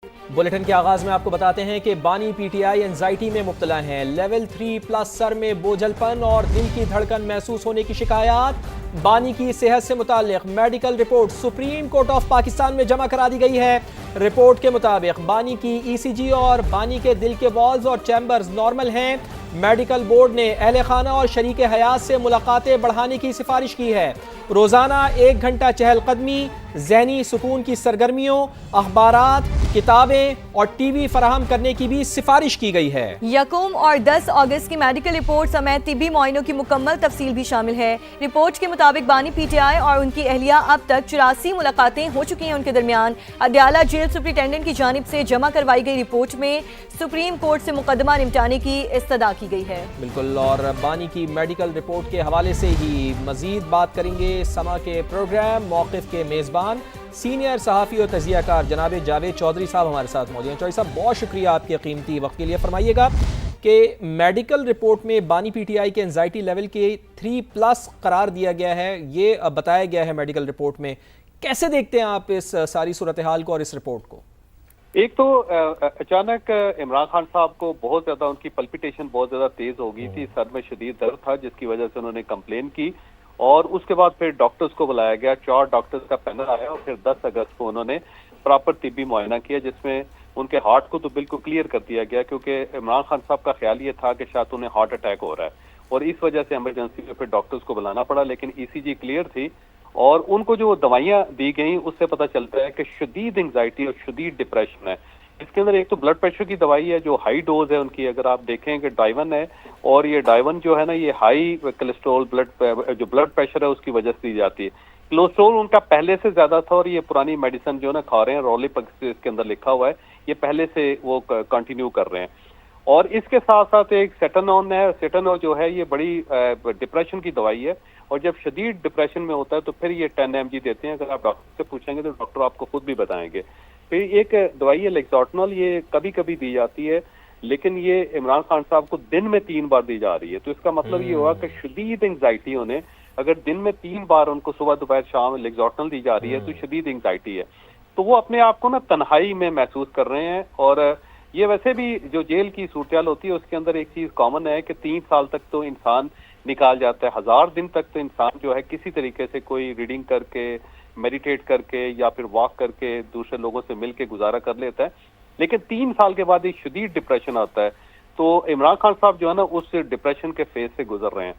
Bulletin के आगाज में आपको बताते हैं कि बानी पीटीआई एंजाइटी में मुब्तला हैं। लेवल 3+ सर में बोझलपन और दिल की धड़कन महसूस होने की शिकायत। बानी की सेहत से मुताल्लिक medical report supreme court of Pakistan में जमा करा दी गई है। रिपोर्ट के मुताबिक बानी की ईसीजी और बानी के दिल के वॉल्व्स और चैम्बर्स नॉर्मल हैं। मेडिकल बोर्ड ने अहले खाना और शरीक हयात से मुलाकातें बढ़ाने की सिफारिश की है। रोजाना 1 घंटा चहलकदमी, ज़हनी सुकून की सरगर्मियों, अखबारात, किताबें और टीवी फराहम करने की भी सिफारिश की गई है। 1 और 10 अगस्त की मेडिकल रिपोर्ट समेत तिब्बी मुआयनों की मुकम्मल तफसील भी शामिल है। रिपोर्ट के मुताबिक बानी पीटीआई और उनकी अहलिया अब तक 84 मुलाकातें हो चुकी हैं। उनके दरमियान अडयाला जेल सुपरिटेंडेंट की जानिब से जमा करवाई गई रिपोर्ट में सुप्रीम कोर्ट से मुकदमा निपटाने की इस्तदा की गई है। बिल्कुल, और बानी की मेडिकल रिपोर्ट के हवाले से ही मजीद बात करेंगे समा के प्रोग्राम मौक़िफ़ के मेज़बान सीनियर सहाफ़ी और तज़कियाकार जनाब जावेद चौधरी साहब हमारे साथ मौजूद हैं। चौधरी साहब, बहुत शुक्रिया आपके कीमती वक्त के लिए। फरमाइएगा कि मेडिकल रिपोर्ट में बानी पीटीआई के एंजाइटी लेवल के 3+ करार दिया गया है, ये बताया गया है मेडिकल रिपोर्ट में। कैसे देखते हैं आप इस सारी सूरत हाल को और इस रिपोर्ट को? एक तो अचानक इमरान खान साहब को बहुत ज्यादा उनकी पल्पिटेशन बहुत ज्यादा तेज हो गई थी, सर में शदीद दर्द था जिसकी वजह से उन्होंने कंप्लेन की और उसके बाद फिर डॉक्टर्स को बुलाया गया। 4 डॉक्टर्स का पैनल आया और फिर 10 अगस्त को उन्होंने प्रॉपर तिब्बी मुआयना किया जिसमें उनके हार्ट को तो बिल्कुल क्लियर कर दिया गया क्योंकि इमरान खान साहब का ख्याल ये था कि शायद उन्हें हार्ट अटैक हो रहा है और इस वजह से इमरजेंसी में फिर डॉक्टर्स को बुलाना पड़ा, लेकिन ईसीजी क्लियर थी और उनको जो दवाइयां दी गई उससे पता चलता है कि शदीद एंग्जाइटी और शदीद डिप्रेशन है। इसके अंदर एक तो ब्लड प्रेशर की दवाई है जो हाई डोज है उनकी, अगर आप देखें कि डाइवन है और ये डाइवन जो है ना ये हाई कोलेस्ट्रॉल जो ब्लड प्रेशर है उसकी वजह से दी जाती है। कोलेस्ट्रॉल उनका पहले से ज्यादा था और ये पुरानी मेडिसिन जो ना खा रहे हैं, रोलिप इसके अंदर लिखा हुआ है, ये पहले से वो कंटिन्यू कर रहे हैं। और इसके साथ साथ एक सेटानोन है, सेटानोन जो है ये बड़ी डिप्रेशन की दवाई है और जब शदीद डिप्रेशन में होता है तो फिर ये 10 mg देते हैं। अगर आप डॉक्टर से पूछेंगे तो डॉक्टर आपको खुद भी बताएंगे। फिर एक दवाई है लेक्सोटनॉल, ये कभी कभी दी जाती है लेकिन ये इमरान खान साहब को दिन में 3 बार दी जा रही है। तो इसका मतलब ये हुआ कि शदीद एंग्जाइटी होने अगर दिन में 3 बार उनको सुबह दोपहर शाम लेक्सोटनॉल दी जा रही है तो शदीद एंग्जाइटी है, तो वो अपने आप को ना तन्हाई में महसूस कर रहे हैं। और ये वैसे भी जो जेल की सूरत होती है उसके अंदर एक चीज कॉमन है कि 3 साल तक तो इंसान निकाल जाता है, 1000 दिन तक तो इंसान जो है किसी तरीके से कोई रीडिंग करके, मेडिटेट करके या फिर वॉक करके दूसरे लोगों से मिल के गुजारा कर लेता है। लेकिन 3 साल के बाद एक शदीद डिप्रेशन आता है, तो इमरान खान साहब जो है ना उस डिप्रेशन के फेज से गुजर रहे हैं।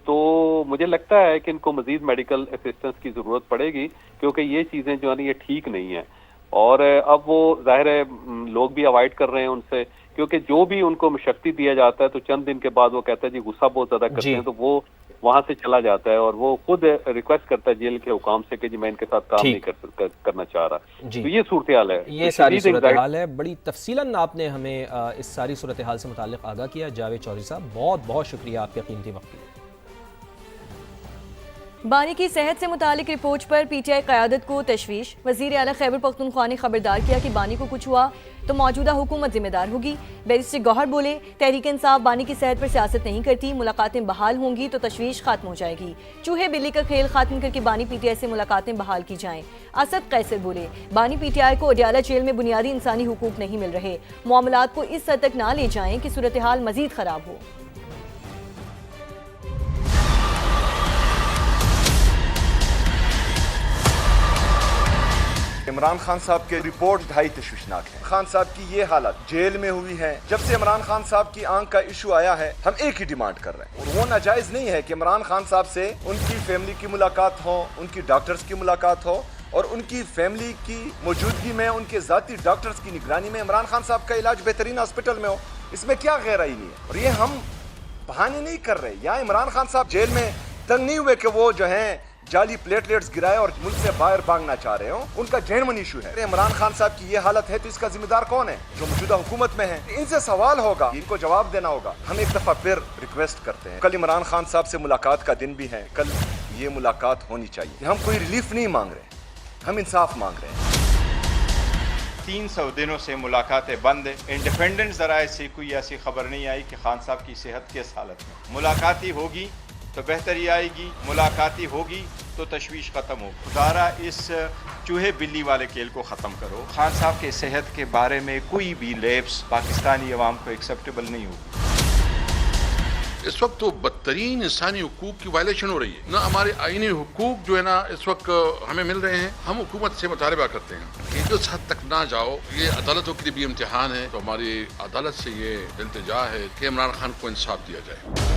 तो मुझे लगता है कि इनको मजीद मेडिकल असिस्टेंस की जरूरत पड़ेगी क्योंकि ये चीजें जो है ना ये ठीक नहीं है। और अब वो जाहिर है लोग भी अवॉइड कर रहे हैं उनसे क्योंकि जो भी उनको शक्ति दिया जाता है तो चंद दिन के बाद वो कहता है जी गुस्सा बहुत ज्यादा करते हैं, तो वो वहां से चला जाता है और वो खुद रिक्वेस्ट करता है जेल के हुकाम से कि जी मैं इनके साथ काम नहीं करना चाह रहा। तो ये सूरत हाल है, ये सारी सूरत हाल है। बड़ी तफसीलन आपने हमें इस सारी सूरत हाल से मुताल्लिक आगाह किया। जावेद चौधरी साहब, बहुत बहुत शुक्रिया आपके कीमती वक्त के लिए। बानी की सेहत से मुतालिक रिपोर्ट पर पीटीआई क़यादत को तशवीश। वज़ीर आला खैबर पख्तूनख्वा ने खबरदार किया कि बानी को कुछ हुआ तो मौजूदा हुकूमत जिम्मेदार होगी। बैरिस्टर गौहर बोले, तहरीक इंसाफ बानी की सेहत पर सियासत नहीं करती, मुलाकातें बहाल होंगी तो तशवीश खत्म हो जाएगी। चूहे बिल्ली का खेल खत्म करके बानी पीटीआई से मुलाकातें बहाल की जाएं। असद कैसर बोले, बानी पीटीआई को अडयाला जेल में बुनियादी इंसानी हुकूक नहीं मिल रहे, मामलात को इस हद तक ना ले जाएं कि सूरत हाल मजीद खराब हो। इमरान खान साहब के रिपोर्ट ढाई तशवीशनाक है। खान साहब की ये हालत जेल में हुई है। जब से इमरान खान साहब की आंख का इशू आया है हम एक ही डिमांड कर रहे हैं और वो नाजायज नहीं है कि इमरान खान साहब से उनकी फैमिली की मुलाकात हो, उनकी डॉक्टर्स की मुलाकात हो और उनकी फैमिली की मौजूदगी में उनके जाती डॉक्टर्स की निगरानी में इमरान खान साहब का इलाज बेहतरीन हॉस्पिटल में हो। इसमें क्या गहराई नहीं है और ये हम बहाने नहीं कर रहे। यहाँ इमरान खान साहब जेल में तंग नहीं हुए कि वो जो है जाली प्लेटलेट्स गिराए और मुल्क से बाहर भागना चाह रहे हो, उनका जेन्युइन इशू है। इमरान खान साहब की ये हालत है तो इसका जिम्मेदार कौन है? जो मौजूदा हुकूमत में है। इनसे सवाल होगा, इनको जवाब देना होगा। हम एक दफा फिर रिक्वेस्ट करते हैं, कल इमरान खान साहब से मुलाकात का दिन भी है, कल ये मुलाकात होनी चाहिए। हम कोई रिलीफ नहीं मांग रहे, हम इंसाफ मांग रहे हैं। 300 दिनों से मुलाकातें बंद है। इंडिपेंडेंट जराए से कोई ऐसी खबर नहीं आई कि खान साहब की सेहत किस हालत में। मुलाकात ही होगी तो बेहतरी आएगी, मुलाकाती होगी तो तशवीश ख़त्म हो। खुदारा इस चूहे बिल्ली वाले खेल को ख़त्म करो। खान साहब के सेहत के बारे में कोई भी लैप्स पाकिस्तानी अवाम को एक्सेप्टेबल नहीं होगी। इस वक्त तो बदतरीन इंसानी हुकूक की वायलेशन हो रही है ना। हमारे आईनी हुकूक जो है ना इस वक्त हमें मिल रहे हैं, हम हुकूमत से मुतालबा करते हैं कि इस हद तक ना जाओ। ये अदालतों के लिए भी इम्तिहान है, तो हमारी अदालत से ये इल्तिजा है कि इमरान खान को इंसाफ दिया जाए।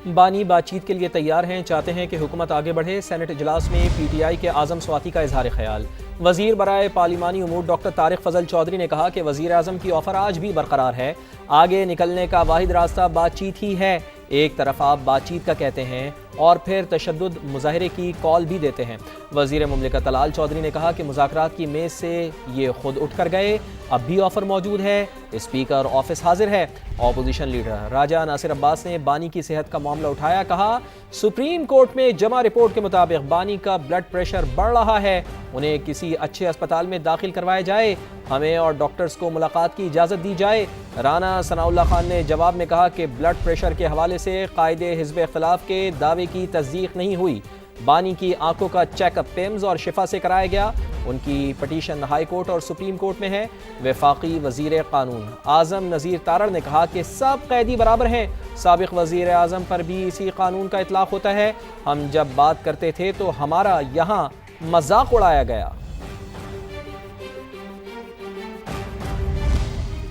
बानी बातचीत के लिए तैयार हैं, चाहते हैं कि हुकूमत आगे बढ़े। सेनेट इजलास में PTI के आज़म स्वाति का इजहार ख्याल। वज़ीर बराए पार्लिमानी उमूर डॉक्टर तारिक फजल चौधरी ने कहा कि वज़ीर आज़म की ऑफ़र आज भी बरकरार है, आगे निकलने का वाहिद रास्ता बातचीत ही है। एक तरफ आप बातचीत का कहते हैं और फिर तशद्दुद मुजाहरे की कॉल भी देते हैं। वज़ीर मुमलिकत तलाल चौधरी ने कहा कि मुज़ाकरात की मेज़ से ये खुद उठ कर गए, अब भी ऑफ़र मौजूद है, स्पीकर ऑफिस हाजिर है। अपोजिशन लीडर राजा नासिर अब्बास ने बानी की सेहत का मामला उठाया, कहा सुप्रीम कोर्ट में जमा रिपोर्ट के मुताबिक बानी का ब्लड प्रेशर बढ़ रहा है, उन्हें किसी अच्छे अस्पताल में दाखिल करवाया जाए, हमें और डॉक्टर्स को मुलाकात की इजाज़त दी जाए। राना सनाउल्लाह खान ने जवाब में कहा कि ब्लड प्रेशर के हवाले से कायदे हिज़्ब इख्तिलाफ के दावे की तस्दीक नहीं हुई। बानी की आंखों का चेकअप पिम्स और शिफा से कराया गया। उनकी पटिशन हाई कोर्ट और सुप्रीम कोर्ट में है। वफाकी वज़ीर कानून आज़म नज़ीर तारड़ ने कहा कि सब कैदी बराबर हैं। साबिक़ वज़ीर आज़म पर भी इसी कानून का इतलाक़ होता है। हम जब बात करते थे तो हमारा यहाँ मजाक उड़ाया गया।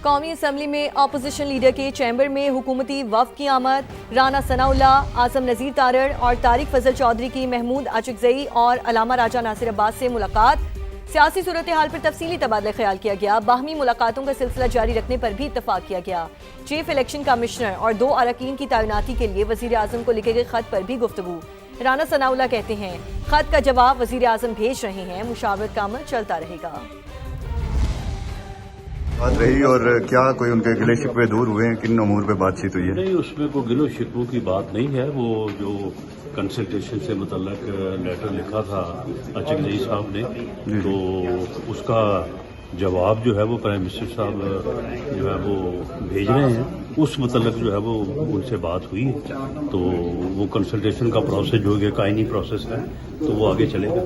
कौमी असम्बली में अपोजिशन लीडर के चैम्बर में हुकूमती वफ़द की आमद। राना सनाउल्लाह, आज़म नज़ीर तारड़ और तारिक फजल चौधरी की महमूद आशिकज़ई और अलामा राजा नासिर अब्बास से मुलाकात। सियासी सूरत हाल पर तफसीली तबादला ख्याल किया गया। बाहमी मुलाकातों का सिलसिला जारी रखने पर भी इत्तफाक किया गया। चीफ इलेक्शन कमिश्नर और 2 अरकान की तैनाती के लिए वज़ीर आज़म को लिखे गए खत पर भी गुफ्तगू। राना सनाउल्लाह कहते हैं खत का जवाब वज़ीर आज़म भेज रहे हैं, मुशावरत का अमल चलता रहेगा। बात रही और क्या कोई उनके गिले शिकवे दूर हुए हैं, किन अमूर पे बातचीत हुई है? नहीं, उसमें कोई गिलो शिकवों की बात नहीं है। वो जो कंसल्टेशन से मुतल्लक लेटर लिखा था आशिकज़ई साहब ने, तो उसका जवाब जो है वो प्राइम मिनिस्टर साहब जो है वो भेज रहे हैं। उस मुतल्लक जो है वो उनसे बात हुई, तो वो कंसल्टेशन का प्रोसेस जो है कायनी प्रोसेस है, तो वो आगे चलेगा।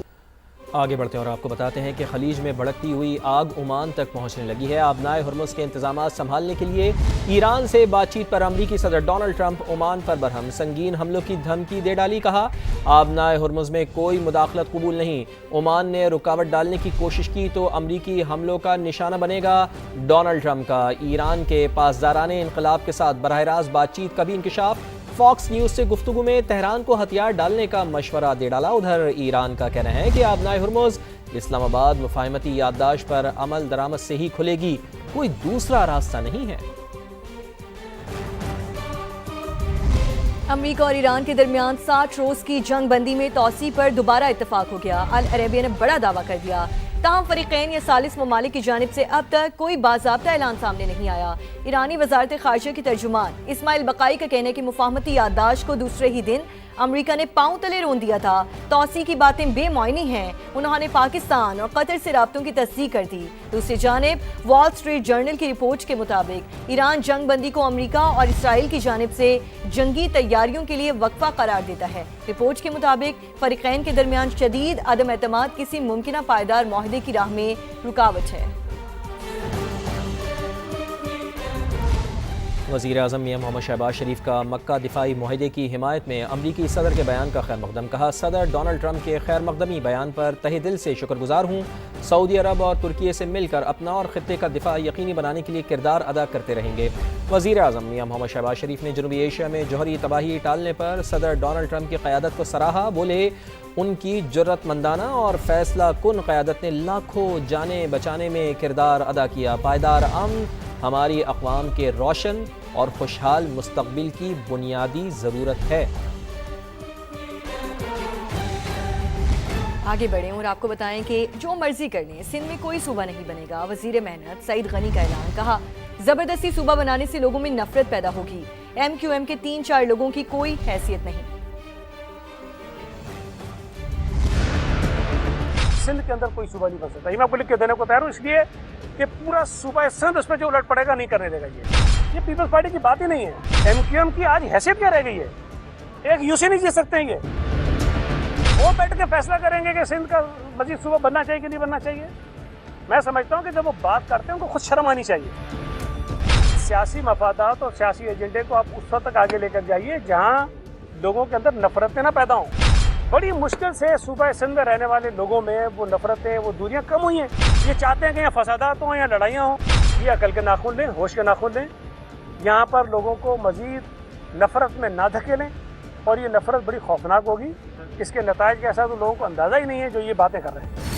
आगे बढ़ते हैं और आपको बताते हैं कि खलीज में भड़कती हुई आग ओमान तक पहुंचने लगी है। आबनाए हुर्मुज़ के इंतजामात संभालने के लिए ईरान से बातचीत पर अमरीकी सदर डोनाल्ड ट्रंप ओमान पर बरहम, संगीन हमलों की धमकी दे डाली। कहा आबनाए हुर्मुज़ में कोई मुदाखलत कबूल नहीं। ओमान ने रुकावट डालने की कोशिश की तो अमरीकी हमलों का निशाना बनेगा। डोनाल्ड ट्रंप का ईरान के पासदाराने इनकलाब के साथ बराह रास्त बातचीत का भी इंकशाफ। फॉक्स न्यूज से गुफ्तगू में तेहरान को हथियार डालने का मशवरा दे डाला। उधर ईरान का कहना है कि आबनाए हुर्मुज़ इस्लामाबाद मुफाहमती याददाश्त पर अमल दरामद से ही खुलेगी, कोई दूसरा रास्ता नहीं है। अमरीका और ईरान के दरमियान 60 रोज की जंग बंदी में तौसी पर दोबारा इत्तफाक हो गया। अल अरेबिया ने बड़ा दावा कर दिया। ताहम फरीकैन या 40 ममालिक की जानिब से अब तक कोई बाज़ाब्ता ऐलान सामने नहीं आया। ईरानी वजारत ख़ारिजा की तर्जुमान इस्माइल बकाई का कहना है कि मुफाहमती याददाश्त को दूसरे ही दिन अमरीका ने पांव तले रोन दिया था। तौसी की बातें बेमायनी हैं। उन्होंने पाकिस्तान और कतर से राब्तों की तस्दीक कर दी। दूसरी जानिब वॉल स्ट्रीट जर्नल की रिपोर्ट के मुताबिक ईरान जंग बंदी को अमरीका और इसराइल की जानिब से जंगी तैयारियों के लिए वक्फा करार देता है। रिपोर्ट के मुताबिक फरीकैन के दरमियान शदीद अदम एतमाद किसी मुमकिन पायदार मुआहदे की राह में रुकावट है। वज़ीर आज़म मियां मोहम्मद शहबाज शरीफ का मक्का दिफाई मुआहदे की हिमायत में अमरीकी सदर के बयान का खैर मकदम। कहा सदर डोनाल्ड ट्रंप के खैर मकदमी बयान पर तहे दिल से शुक्रगुजार हूँ। सऊदी अरब और तुर्की से मिलकर अपना और खित्ते का दिफा यकीनी बनाने के लिए किरदार अदा करते रहेंगे। वज़ीर आज़म मियां मोहम्मद शहबाज शरीफ ने जनूबी एशिया में जौहरी तबाही टालने पर सदर डोनाल्ड ट्रंप की क़यादत को सराहा। बोले उनकी जुर्रतमंदाना और फैसला कुन क़यादत ने लाखों जाने बचाने में किरदार अदा किया। पायदार अमन हमारी अक़वाम के रोशन और खुशहाल मुस्तक़बिल की बुनियादी ज़रूरत है। आगे बढ़ें और आपको बताएं कि जो मर्जी कर लें, सिंध में कोई सूबा नहीं बनेगा। वज़ीर मेहनत सईद गनी का ऐलान। कहा ज़बरदस्ती सूबा बनाने से लोगों में नफरत पैदा होगी। MQM के 3-4 लोगों की कोई हैसियत नहीं। سندھ کے اندر کوئی صوبہ نہیں بن سکتا. یہ میں آپ کو لکھ کے دینے کو تیار ہوں اس لیے کہ پورا صوبہ سندھ اس پہ جو الٹ پڑے گا نہیں کرنے دے گا. یہ پیپلز پارٹی کی بات ہی نہیں ہے. ایم کیو ایم کی آج حیثیت کیا رہ گئی ہے؟ ایک یو سی نہیں جیت سکتے ہیں. یہ وہ بیٹھ کے فیصلہ کریں گے کہ سندھ کا مزید صوبہ بننا چاہیے کہ نہیں بننا چاہیے. میں سمجھتا ہوں کہ جب وہ بات کرتے ہیں ان کو خود شرم آنی چاہیے. سیاسی مفادات اور سیاسی ایجنڈے کو آپ اس وقت تک آگے لے کر جائیے جہاں لوگوں کے اندر نفرتیں نہ پیدا ہوں. بڑی مشکل سے صوبہ سندھ میں رہنے والے لوگوں میں وہ نفرتیں وہ دوریاں کم ہوئی ہیں. یہ چاہتے ہیں کہ یہاں فسادات ہوں یا لڑائیاں ہوں. یہ عقل کے ناخن لیں, ہوش کے ناخن لیں. یہاں پر لوگوں کو مزید نفرت میں نہ دھکیلیں اور یہ نفرت بڑی خوفناک ہوگی. اس کے نتائج کے ساتھ لوگوں کو اندازہ ہی نہیں ہے جو یہ باتیں کر رہے ہیں.